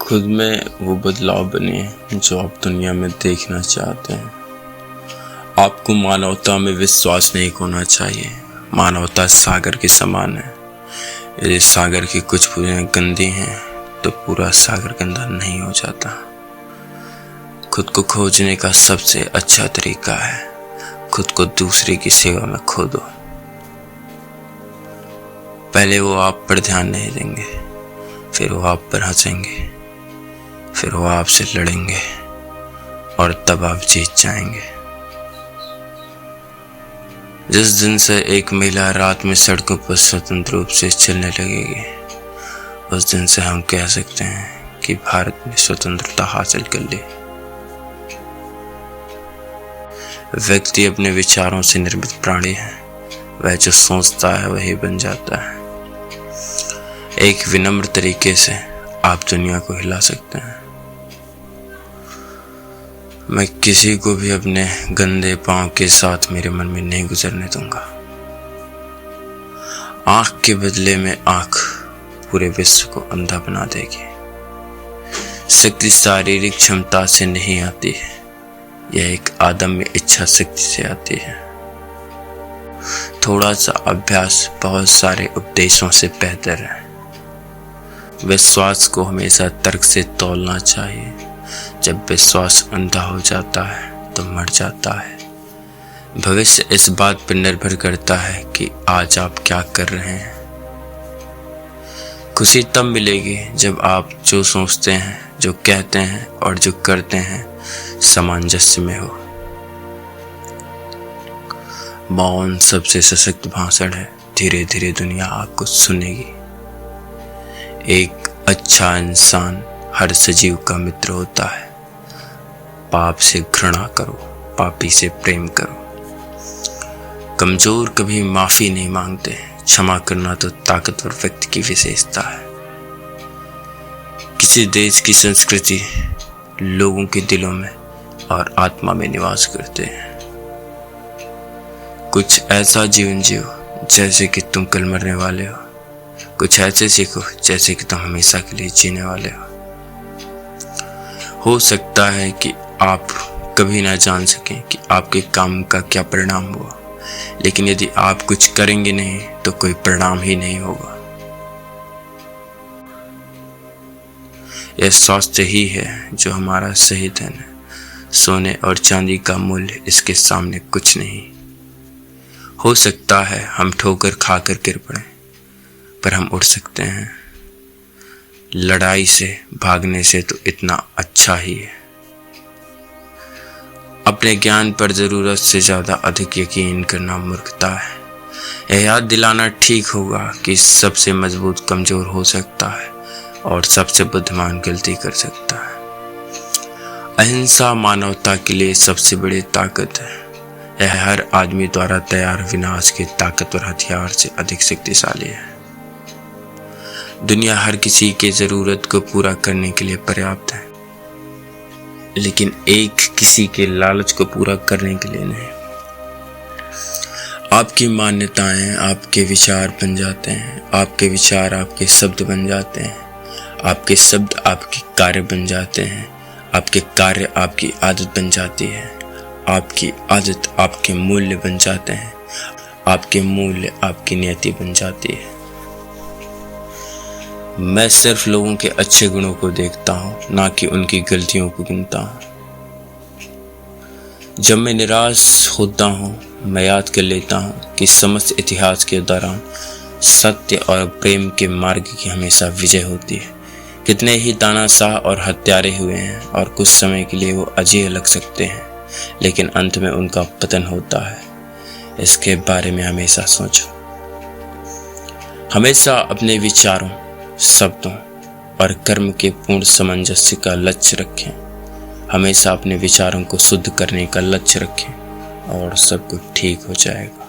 खुद में वो बदलाव बनिए जो आप दुनिया में देखना चाहते हैं। आपको मानवता में विश्वास नहीं खोना चाहिए। मानवता सागर के समान है। यदि सागर की कुछ बूंदें गंदी हैं तो पूरा सागर गंदा नहीं हो जाता। खुद को खोजने का सबसे अच्छा तरीका है खुद को दूसरे की सेवा में खो दो। पहले वो आप पर ध्यान नहीं देंगे, फिर वो आप पर हंसेंगे, फिर वो आपसे लड़ेंगे और तब आप जीत जाएंगे। जिस दिन से एक महिला रात में सड़कों पर स्वतंत्र रूप से चलने लगेगी, उस दिन से हम कह सकते हैं कि भारत ने स्वतंत्रता हासिल कर ली। व्यक्ति अपने विचारों से निर्मित प्राणी है। वह जो सोचता है वही बन जाता है। एक विनम्र तरीके से आप दुनिया को हिला सकते हैं। मैं किसी को भी अपने गंदे पांव के साथ मेरे मन में नहीं गुजरने दूंगा। आंख के बदले में आंख पूरे विश्व को अंधा बना देगी। शक्ति शारीरिक क्षमता से नहीं आती है, यह एक अदम्य इच्छा शक्ति से आती है। थोड़ा सा अभ्यास बहुत सारे उपदेशों से बेहतर है। विश्वास को हमेशा तर्क से तौलना चाहिए। जब विश्वास अंधा हो जाता है तो मर जाता है। भविष्य इस बात पर निर्भर करता है कि आज आप क्या कर रहे हैं। खुशी तब मिलेगी जब आप जो सोचते हैं, जो कहते हैं और जो करते हैं सामंजस्य में हो। मौन सबसे सशक्त भाषण है। धीरे धीरे दुनिया आपको सुनेगी। एक अच्छा इंसान हर सजीव का मित्र होता है। पाप से घृणा करो, पापी से प्रेम करो। कमजोर कभी माफी नहीं मांगते। क्षमा करना तो ताकतवर व्यक्ति की विशेषता है। किसी देश की संस्कृति लोगों के दिलों में और आत्मा में निवास करते हैं। कुछ ऐसा जीवन जियो जैसे कि तुम कल मरने वाले हो। कुछ ऐसे सीखो जैसे कि तुम हमेशा के लिए जीने वाले हो सकता है कि आप कभी ना जान सकें कि आपके काम का क्या परिणाम हुआ, लेकिन यदि आप कुछ करेंगे नहीं तो कोई परिणाम ही नहीं होगा। यह स्वास्थ्य ही है जो हमारा सही धन है। सोने और चांदी का मूल्य इसके सामने कुछ नहीं। हो सकता है हम ठोकर खाकर गिर पड़े, पर हम उठ सकते हैं। लड़ाई से भागने से तो इतना अच्छा ही है। अपने ज्ञान पर जरूरत से ज्यादा अधिक यकीन करना मूर्खता है। यह याद दिलाना ठीक होगा कि सबसे मजबूत कमजोर हो सकता है और सबसे बुद्धिमान गलती कर सकता है। अहिंसा मानवता के लिए सबसे बड़ी ताकत है। यह हर आदमी द्वारा तैयार विनाश के ताकतवर हथियार से अधिक शक्तिशाली है। दुनिया हर किसी के जरूरत को पूरा करने के लिए पर्याप्त है, लेकिन एक किसी के लालच को पूरा करने के लिए नहीं। आपकी मान्यताएं आपके विचार बन जाते हैं। आपके विचार आपके शब्द बन जाते हैं। आपके शब्द आपके कार्य बन जाते हैं। आपके कार्य आपकी आदत बन जाती है। आपकी आदत आपके मूल्य बन जाते हैं। आपके मूल्य आपकी नियति बन जाती है। मैं सिर्फ लोगों के अच्छे गुणों को देखता हूँ, ना कि उनकी गलतियों को गिनता हूँ। जब मैं निराश होता हूँ, मैं याद कर लेता हूँ कि समस्त इतिहास के दौरान सत्य और प्रेम के मार्ग की हमेशा विजय होती है। कितने ही तानाशाह और हत्यारे हुए हैं और कुछ समय के लिए वो अजय लग सकते हैं, लेकिन अंत में उनका पतन होता है। इसके बारे में हमेशा सोचो। हमेशा अपने विचारों, शब्दों और कर्म के पूर्ण सामंजस्य का लक्ष्य रखें। हमेशा अपने विचारों को शुद्ध करने का लक्ष्य रखें और सब कुछ ठीक हो जाएगा।